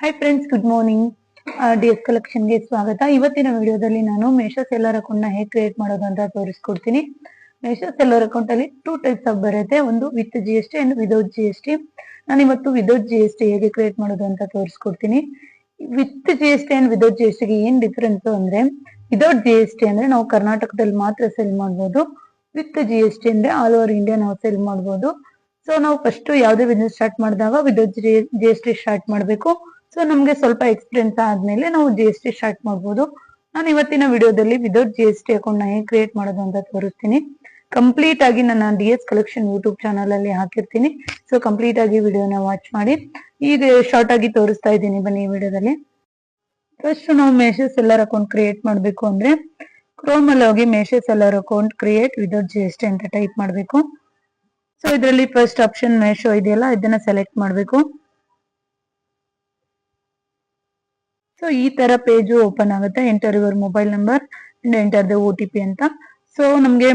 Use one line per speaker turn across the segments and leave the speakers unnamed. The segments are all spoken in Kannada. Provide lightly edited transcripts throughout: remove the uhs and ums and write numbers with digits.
Hi friends, good morning. DS ಕಲೆಕ್ಷನ್ಗೆ ಸ್ವಾಗತ. ಇವತ್ತಿನ ವಿಡಿಯೋದಲ್ಲಿ ನಾನು ಮೇಷೋ ಸೆಲ್ಲರ್ ಅಕೌಂಟ್ ನ ಹೇಗೆ ಕ್ರಿಯೇಟ್ ಮಾಡೋದು ಅಂತ ತೋರಿಸ್ಕೊಡ್ತೀನಿ. ಮೇಷೋ ಸೆಲ್ಲರ್ ಅಕೌಂಟ್ ಅಲ್ಲಿ 2 ಟೈಪ್ಸ್ ಆಗಿ ಬರುತ್ತೆ. ಒಂದು with GST and without GST. ನಾನು ಇವತ್ತು ವಿದೌಟ್ GST ಹೇಗೆ ಕ್ರಿಯೇಟ್ ಮಾಡೋದು ಅಂತ ತೋರಿಸ್ಕೊಡ್ತೀನಿ. With GST and without GST ಗೆ ಏನ್ ಡಿಫರೆನ್ಸ್ ಅಂದ್ರೆ, ವಿದೌಟ್ GST ಅಂದ್ರೆ ನಾವು ಕರ್ನಾಟಕದಲ್ಲಿ ಮಾತ್ರ ಸೆಲ್ ಮಾಡಬಹುದು. ವಿತ್ GST ಅಂದ್ರೆ ಆಲ್ ಓವರ್ ಇಂಡಿಯಾ ನಾವು ಸೆಲ್ ಮಾಡಬಹುದು. ಸೊ ನಾವು ಫಸ್ಟ್ ಯಾವುದೇ ಬಿಸ್ನೆಸ್ ಸ್ಟಾರ್ಟ್ ಮಾಡಿದಾಗ ವಿದೌಟ್ GST ಸ್ಟಾರ್ಟ್ ಮಾಡಬೇಕು. ಸೊ ನಮ್ಗೆ ಸ್ವಲ್ಪ ಎಕ್ಸ್ಪೀರಿಯನ್ಸ್ ಆದ್ಮೇಲೆ ನಾವು GST ಸ್ಟಾರ್ಟ್ ಮಾಡಬಹುದು. ನಾನು ಇವತ್ತಿನ ವಿಡಿಯೋದಲ್ಲಿ ವಿದೌಟ್ GST ಅಕೌಂಟ್ ನ ಹೇಗೆ ಕ್ರಿಯೇಟ್ ಮಾಡೋದು ಅಂತ ತೋರಿಸ್ತೀನಿ. ಕಂಪ್ಲೀಟ್ ಆಗಿ ನನ್ನ DS ಕಲೆಕ್ಷನ್ ಯೂಟ್ಯೂಬ್ ಚಾನಲ್ ಅಲ್ಲಿ ಹಾಕಿರ್ತೀನಿ. ಸೊ ಕಂಪ್ಲೀಟ್ ಆಗಿ ವಿಡಿಯೋನ ವಾಚ್ ಮಾಡಿ. ಈಗ ಶಾರ್ಟ್ ಆಗಿ ತೋರಿಸ್ತಾ ಇದ್ದೀನಿ, ಬನ್ನಿ ಈ ವಿಡಿಯೋದಲ್ಲಿ. ಫಸ್ಟ್ ನಾವು ಮೇಷೋ ಸೆಲ್ಲರ್ ಅಕೌಂಟ್ ಕ್ರಿಯೇಟ್ ಮಾಡಬೇಕು ಅಂದ್ರೆ ಕ್ರೋಮ್ ಅಲ್ಲಿ ಹೋಗಿ Meesho seller account create without GST ಅಂತ ಟೈಪ್ ಮಾಡಬೇಕು. ಸೊ ಇದರಲ್ಲಿ ಫಸ್ಟ್ ಆಪ್ಷನ್ ಮೇಷೋ ಇದೆಯಲ್ಲ, ಇದನ್ನ ಸೆಲೆಕ್ಟ್ ಮಾಡಬೇಕು. ಸೊ ಈ ತರ ಪೇಜ್ ಓಪನ್ ಆಗುತ್ತೆ. Enter your mobile number and enter the OTP ಅಂತ. ಸೊ ನಮ್ಗೆ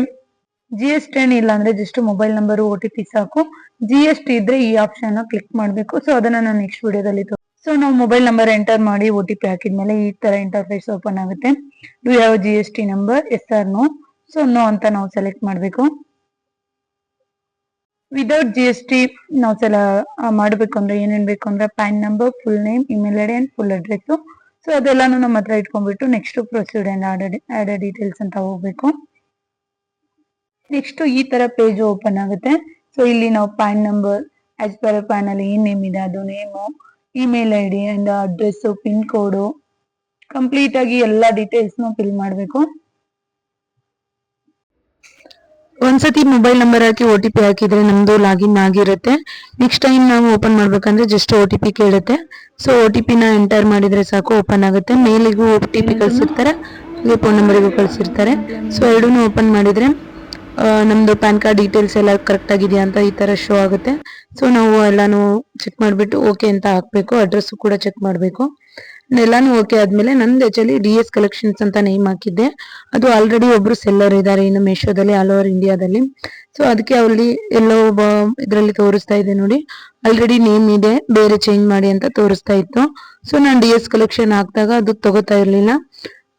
GST ಏನಿಲ್ಲ ಅಂದ್ರೆ ಜಸ್ಟ್ ಮೊಬೈಲ್ ನಂಬರ್ OTP ಸಾಕು. GST ಇದ್ರೆ ಈ ಆಪ್ಷನ್ ಕ್ಲಿಕ್ ಮಾಡಬೇಕು. ಸೊ ಅದನ್ನ ನಾನು ನೆಕ್ಸ್ಟ್ ವಿಡಿಯೋದಲ್ಲಿ ಸೊ ನಾವು ಮೊಬೈಲ್ ನಂಬರ್ ಎಂಟರ್ ಮಾಡಿ OTP ಹಾಕಿದ್ಮೇಲೆ ಈ ತರ ಇಂಟರ್ಫೇಸ್ ಓಪನ್ ಆಗುತ್ತೆ. Do you have GST number, yes or no. So no ಅಂತ ನಾವು ಸೆಲೆಕ್ಟ್ ಮಾಡಬೇಕು. ವಿದೌಟ್ GST ನಾವು ಮಾಡಬೇಕು ಅಂದ್ರೆ ಏನೇನ್ ಬೇಕು ಅಂದ್ರೆ PAN number, full name, email ID and full address. So ಅದೆಲ್ಲಾನು ನಮ್ಮ ಹತ್ರ ಇಟ್ಕೊಂಡ್ಬಿಟ್ಟು next proceed and add details ಅಂತ ಹೋಗ್ಬೇಕು. ನೆಕ್ಸ್ಟ್ ಈ ತರ ಪೇಜ್ ಓಪನ್ ಆಗುತ್ತೆ. ಸೊ ಇಲ್ಲಿ ನಾವು PAN number, as per PAN ಅಲ್ಲಿ ಏನ್ ನೇಮ್ ಇದೆ ಅದು name, email ID and address, pin code, complete ಆಗಿ ಎಲ್ಲಾ ಡೀಟೇಲ್ಸ್ ಫಿಲ್ ಮಾಡಬೇಕು. ಒಂದ್ಸತಿ ಮೊಬೈಲ್ ನಂಬರ್ ಹಾಕಿ OTP ಹಾಕಿದ್ರೆ ನಮ್ದು ಲಾಗಿನ್ ಆಗಿರುತ್ತೆ. ನೆಕ್ಸ್ಟ್ ಟೈಮ್ ನಾವು ಓಪನ್ ಮಾಡ್ಬೇಕಂದ್ರೆ ಜಸ್ಟ್ OTP ಕೇಳುತ್ತೆ. ಸೊ OTP ನ ಎಂಟರ್ ಮಾಡಿದ್ರೆ ಸಾಕು, ಓಪನ್ ಆಗುತ್ತೆ. ಮೇಲಿಗೂ OTP ಕಳ್ಸಿರ್ತಾರೆ, ಹಾಗೆ ಫೋನ್ ನಂಬರಿಗೂ ಕಳ್ಸಿರ್ತಾರೆ. ಸೊ ಎರಡೂನು ಓಪನ್ ಮಾಡಿದ್ರೆ ನಮ್ದು ಪ್ಯಾನ್ ಕಾರ್ಡ್ ಡೀಟೇಲ್ಸ್ ಎಲ್ಲ ಕರೆಕ್ಟ್ ಆಗಿದೆಯಾ ಅಂತ ಈ ತರ ಶೋ ಆಗುತ್ತೆ. ಸೊ ನಾವು ಎಲ್ಲಾನು ಚೆಕ್ ಮಾಡ್ಬಿಟ್ಟು ಓಕೆ ಅಂತ ಹಾಕ್ಬೇಕು. ಅಡ್ರೆಸ್ ಕೂಡ ಚೆಕ್ ಮಾಡ್ಬೇಕು. ಎಲ್ಲಾನು ಓಕೆ ಆದ್ಮೇಲೆ ನಂದು ಆಕ್ಚುಲಿ DS ಕಲೆಕ್ಷನ್ಸ್ ಅಂತ ನೇಮ್ ಹಾಕಿದ್ದೆ. ಅದು ಆಲ್ರೆಡಿ ಒಬ್ರು ಸೆಲ್ಲರ್ ಇದ್ದಾರೆ ಇನ್ನು ಮೇಷೋದಲ್ಲಿ ಆಲ್ ಓವರ್ ಇಂಡಿಯಾದಲ್ಲಿ. ಸೊ ಅದಕ್ಕೆ ಅಲ್ಲಿ ಎಲ್ಲೋ ಇದ್ರಲ್ಲಿ ತೋರಿಸ್ತಾ ಇದೆ ನೋಡಿ, ಆಲ್ರೆಡಿ ನೇಮ್ ಇದೆ, ಬೇರೆ ಚೇಂಜ್ ಮಾಡಿ ಅಂತ ತೋರಿಸ್ತಾ ಇತ್ತು. ಸೊ ನಾನು DS ಕಲೆಕ್ಷನ್ ಹಾಕಿದಾಗ ಅದು ತಗೋತಾ ಇರ್ಲಿಲ್ಲ.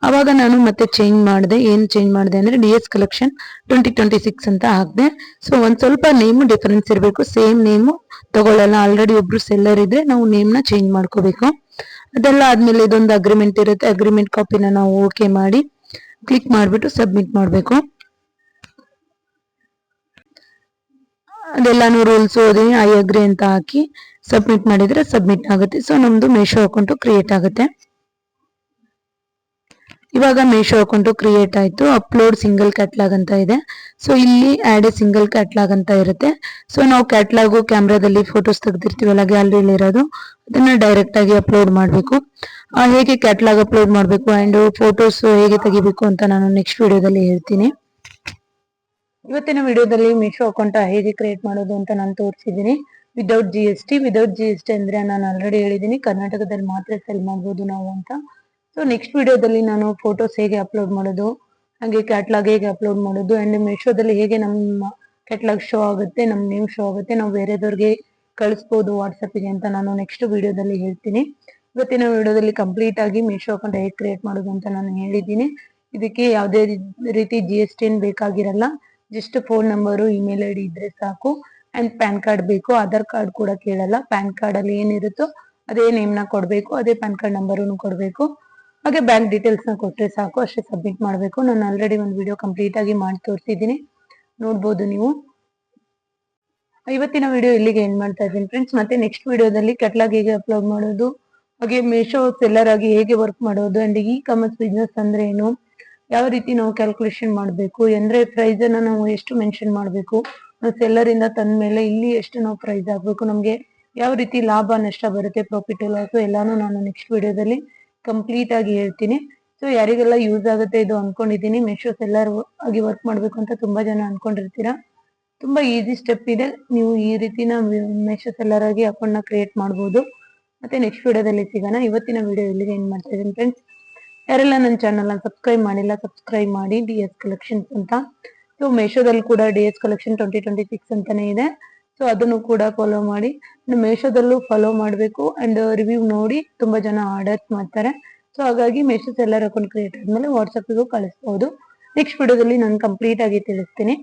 ಅವಾಗ ನಾನು ಮತ್ತೆ ಚೇಂಜ್ ಮಾಡಿದೆ. ಏನ್ ಚೇಂಜ್ ಮಾಡಿದೆ ಅಂದ್ರೆ DS ಕಲೆಕ್ಷನ್ 2026 ಅಂತ ಹಾಕಿದೆ. ಸೊ ಒಂದ್ ಸ್ವಲ್ಪ ನೇಮ್ ಡಿಫರೆನ್ಸ್ ಇರಬೇಕು, ಸೇಮ್ ನೇಮ್ ತಗೊಳ್ಳಲ್ಲ. ಆಲ್ರೆಡಿ ಒಬ್ರು ಸೆಲ್ಲರ್ ಇದ್ರೆ ನಾವು ನೇಮ್ ನ ಚೇಂಜ್ ಮಾಡ್ಕೋಬೇಕು. ಅದೆಲ್ಲ ಆದ್ಮೇಲೆ ಇದೊಂದು ಅಗ್ರಿಮೆಂಟ್ ಇರುತ್ತೆ. ಅಗ್ರಿಮೆಂಟ್ ಕಾಪಿನ ನಾವು ಓಕೆ ಮಾಡಿ ಕ್ಲಿಕ್ ಮಾಡ್ಬಿಟ್ಟು ಸಬ್ಮಿಟ್ ಮಾಡ್ಬೇಕು. ಅದೆಲ್ಲಾನು ರೂಲ್ಸ್ ಓದಿ ಐ ಅಗ್ರಿ ಅಂತ ಹಾಕಿ ಸಬ್ಮಿಟ್ ಮಾಡಿದ್ರೆ ಸಬ್ಮಿಟ್ ಆಗುತ್ತೆ. ಸೊ ನಮ್ದು ಮೇಷೋ ಅಕೌಂಟ್ ಕ್ರಿಯೇಟ್ ಆಗುತ್ತೆ. ಇವಾಗ ಮೇಷೋ ಅಕೌಂಟ್ ಕ್ರಿಯೇಟ್ ಆಯ್ತು. ಅಪ್ಲೋಡ್ ಸಿಂಗಲ್ ಕ್ಯಾಟ್ಲಾಗ್ ಅಂತ ಇದೆ. ಸೊ ಇಲ್ಲಿ ಆಡ್ ಎ ಸಿಂಗಲ್ ಕ್ಯಾಟ್ಲಾಗ್ ಅಂತ ಇರುತ್ತೆ. ಸೊ ನಾವು ಕ್ಯಾಟ್ಲಾಗು ಕ್ಯಾಮ್ರಾದಲ್ಲಿ ಫೋಟೋಸ್ ತೆಗೆದಿರ್ತೀವಲ್ಲ, ಗ್ಯಾಲರಿಲಿ ಇರೋದು, ಅದನ್ನ ಡೈರೆಕ್ಟ್ ಆಗಿ ಅಪ್ಲೋಡ್ ಮಾಡಬೇಕು. ಹೇಗೆ ಕ್ಯಾಟ್ಲಾಗ್ ಅಪ್ಲೋಡ್ ಮಾಡಬೇಕು ಅಂಡ್ ಫೋಟೋಸ್ ಹೇಗೆ ತೆಗಿಬೇಕು ಅಂತ ನಾನು ನೆಕ್ಸ್ಟ್ ವಿಡಿಯೋದಲ್ಲಿ ಹೇಳ್ತೀನಿ. ಇವತ್ತಿನ ವಿಡಿಯೋದಲ್ಲಿ ಮೇಷೋ ಅಕೌಂಟ್ ಹೇಗೆ ಕ್ರಿಯೇಟ್ ಮಾಡೋದು ಅಂತ ನಾನು ತೋರಿಸಿದ್ದೀನಿ. ವಿದೌಟ್ GST ಅಂದ್ರೆ ನಾನು ಆಲ್ರೆಡಿ ಹೇಳಿದ್ದೀನಿ, ಕರ್ನಾಟಕದಲ್ಲಿ ಮಾತ್ರ ಸೆಲ್ ಮಾಡಬಹುದು ನಾವು ಅಂತ. ಸೊ ನೆಕ್ಸ್ಟ್ ವಿಡಿಯೋದಲ್ಲಿ ನಾನು ಫೋಟೋಸ್ ಹೇಗೆ ಅಪ್ಲೋಡ್ ಮಾಡೋದು, ಹಾಗೆ ಕ್ಯಾಟ್ಲಾಗ್ ಹೇಗೆ ಅಪ್ಲೋಡ್ ಮಾಡೋದು ಅಂಡ್ ಮೇಷೋದಲ್ಲಿ ಹೇಗೆ ನಮ್ಮ ಕ್ಯಾಟ್ಲಾಗ್ ಶೋ ಆಗುತ್ತೆ, ನಮ್ಮ ನೇಮ್ ಶೋ ಆಗುತ್ತೆ, ನಾವು ಬೇರೆದವ್ರಿಗೆ ಕಳಿಸ್ಬೋದು ವಾಟ್ಸಪ್ಗೆ ಅಂತ ನಾನು ನೆಕ್ಸ್ಟ್ ವಿಡಿಯೋದಲ್ಲಿ ಹೇಳ್ತೀನಿ. ಇವತ್ತಿನ ವಿಡಿಯೋದಲ್ಲಿ ಕಂಪ್ಲೀಟ್ ಆಗಿ ಮೇಷೋ ಅಕೌಂಟ್ ಹೇಗೆ ಕ್ರಿಯೇಟ್ ಮಾಡೋದು ಅಂತ ನಾನು ಹೇಳಿದ್ದೀನಿ. ಇದಕ್ಕೆ ಯಾವುದೇ ರೀತಿ GST ಏನ್ ಬೇಕಾಗಿರಲ್ಲ. Just phone number, email ID ಇದ್ರೆ ಸಾಕು. ಅಂಡ್ ಪ್ಯಾನ್ ಕಾರ್ಡ್ ಬೇಕು, ಆಧಾರ್ ಕಾರ್ಡ್ ಕೂಡ ಕೇಳಲ್ಲ. ಪ್ಯಾನ್ ಕಾರ್ಡ್ ಅಲ್ಲಿ ಏನಿರುತ್ತೋ ಅದೇ ನೇಮ್ ನ ಕೊಡ್ಬೇಕು, ಅದೇ ಪ್ಯಾನ್ ಕಾರ್ಡ್ ನಂಬರ್ ಕೊಡ್ಬೇಕು, ಹಾಗೆ ಬ್ಯಾಂಕ್ ಡೀಟೇಲ್ಸ್ ನ ಕೊಟ್ರೆ ಸಾಕು, ಅಷ್ಟೇ ಸಬ್ಮಿಟ್ ಮಾಡಬೇಕು. ನಾನು ಆಲ್ರೆಡಿ ಒಂದು ವಿಡಿಯೋ ಕಂಪ್ಲೀಟ್ ಆಗಿ ಮಾಡಿ ತೋರಿಸಿದ್ದೀನಿ, ನೋಡ್ಬೋದು ನೀವು. ಇವತ್ತಿನ ವಿಡಿಯೋ ಇಲ್ಲಿಗೆ ಎಂಡ್ ಮಾಡ್ತಾ ಇದ್ದೀನಿ ಫ್ರೆಂಡ್ಸ್. ಮತ್ತೆ ನೆಕ್ಸ್ಟ್ ವಿಡಿಯೋದಲ್ಲಿ ಕ್ಯಾಟ್ಲಾಗ್ ಹೇಗೆ ಅಪ್ಲೋಡ್ ಮಾಡೋದು, ಹಾಗೆ ಮೇಷೋ ಸೆಲ್ಲರ್ ಆಗಿ ಹೇಗೆ ವರ್ಕ್ ಮಾಡೋದು ಅಂಡ್ ಕಾಮರ್ಸ್ ಬಿಸ್ನೆಸ್ ಅಂದ್ರೆ ಏನು, ಯಾವ ರೀತಿ ನಾವು ಕ್ಯಾಲ್ಕುಲೇಷನ್ ಮಾಡಬೇಕು, ಅಂದ್ರೆ ಪ್ರೈಸ್ ಅನ್ನ ನಾವು ಎಷ್ಟು ಮೆನ್ಷನ್ ಮಾಡಬೇಕು, ಸೆಲ್ಲರ್ ಇಂದ ತಂದ ಮೇಲೆ ಇಲ್ಲಿ ಎಷ್ಟು ನಾವು ಪ್ರೈಸ್ ಹಾಕ್ಬೇಕು, ನಮ್ಗೆ ಯಾವ ರೀತಿ ಲಾಭ ನಷ್ಟ ಬರುತ್ತೆ, ಪ್ರಾಫಿಟ್ ಲಾಸ್ ಎಲ್ಲಾನು ನಾನು ನೆಕ್ಸ್ಟ್ ವಿಡಿಯೋದಲ್ಲಿ ಕಂಪ್ಲೀಟ್ ಆಗಿ ಹೇಳ್ತೀನಿ. ಸೊ ಯಾರಿಗೆಲ್ಲ ಯೂಸ್ ಆಗುತ್ತೆ ಇದು ಅನ್ಕೊಂಡಿದ್ದೀನಿ. ಮೇಷೋ ಸೆಲ್ಲರ್ ಆಗಿ ವರ್ಕ್ ಮಾಡ್ಬೇಕು ಅಂತ ತುಂಬಾ ಜನ ಅನ್ಕೊಂಡಿರ್ತೀರಾ. ತುಂಬಾ ಈಸಿ ಸ್ಟೆಪ್ ಇದೆ. ನೀವು ಈ ರೀತಿನ ಮೇಷೋ ಸೆಲ್ಲರ್ ಆಗಿ ಅಕೌಂಟ್ ನ ಕ್ರಿಯೇಟ್ ಮಾಡಬಹುದು. ಮತ್ತೆ ನೆಕ್ಸ್ಟ್ ವಿಡಿಯೋದಲ್ಲಿ ಸಿಗೋಣ. ಇವತ್ತಿನ ವಿಡಿಯೋ ಇಲ್ಲಿಗೆ ಎಂಡ್ ಮಾಡ್ತಾ ಇದ್ದೀನಿ ಫ್ರೆಂಡ್ಸ್. ಯಾರೆಲ್ಲ ನನ್ನ ಚಾನಲ್ ನ ಸಬ್ಸ್ಕ್ರೈಬ್ ಮಾಡಿಲ್ಲ, ಸಬ್ಸ್ಕ್ರೈಬ್ ಮಾಡಿ. DS ಕಲೆಕ್ಷನ್ಸ್ ಅಂತ. ಸೊ ಮೇಷೋದಲ್ಲಿ ಕೂಡ DS ಕಲೆಕ್ಷನ್ 2026 ಅಂತಾನೆ ಇದೆ. ಸೊ ಅದನ್ನು ಕೂಡ ಫಾಲೋ ಮಾಡಿ. ಮೇಶೋದಲ್ಲೂ ಫಾಲೋ ಮಾಡಬೇಕು ಅಂಡ್ ರಿವ್ಯೂ ನೋಡಿ ತುಂಬಾ ಜನ ಆರ್ಡರ್ಸ್ ಮಾಡ್ತಾರೆ. ಸೊ ಹಾಗಾಗಿ ಮೇಶೋ ಸೆಲ್ಲರ್ ಅಕೌಂಟ್ ಕ್ರಿಯೇಟ್ ಆದ್ಮೇಲೆ ವಾಟ್ಸಪ್ಗೂ ಕಳಿಸಬಹುದು. ನೆಕ್ಸ್ಟ್ ವಿಡಿಯೋದಲ್ಲಿ ನಾನು ಕಂಪ್ಲೀಟ್ ಆಗಿ ತಿಳಿಸ್ತೀನಿ.